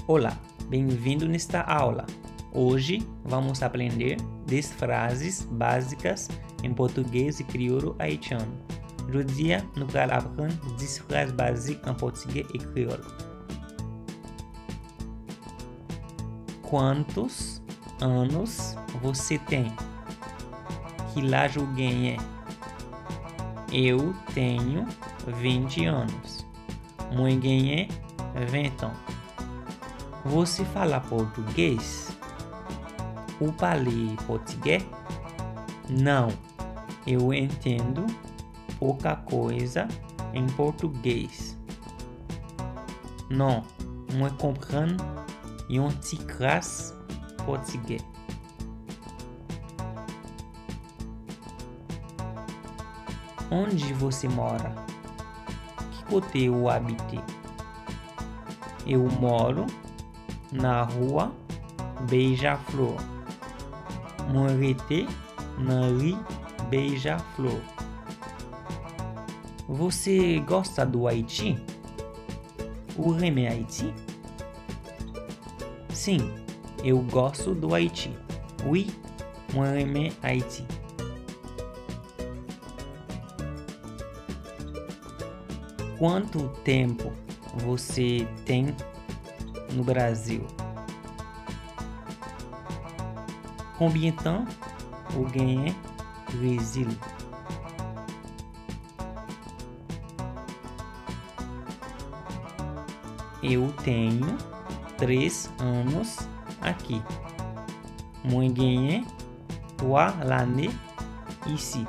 Olá, bem-vindo nesta aula. Hoje vamos aprender 10 frases básicas em português e crioulo haitiano. Aujourd'hui, nous allons apprendre 10 phrases basiques en portugais et créole. Quantos anos você tem? Que idade alguém é? Eu tenho 20 anos. Ninguém é 20 ans. Você fala português? Ou parle português? Não, eu entendo pouca coisa em português. Não, eu compreendo um petit crasse português. Onde você mora? Que côté eu habite? Eu moro na rua Beija-Flor. Morete na rue Beija-Flor. Você gosta do Haiti? Vous aimez Haïti? Sim, eu gosto do Haiti. Oui, moi aime Haïti. Quanto tempo você tem no Brasil? Combien de temps vous gagnez no Brasil? Eu tenho 3 anos aqui. Moi gagne 3 l'année ici.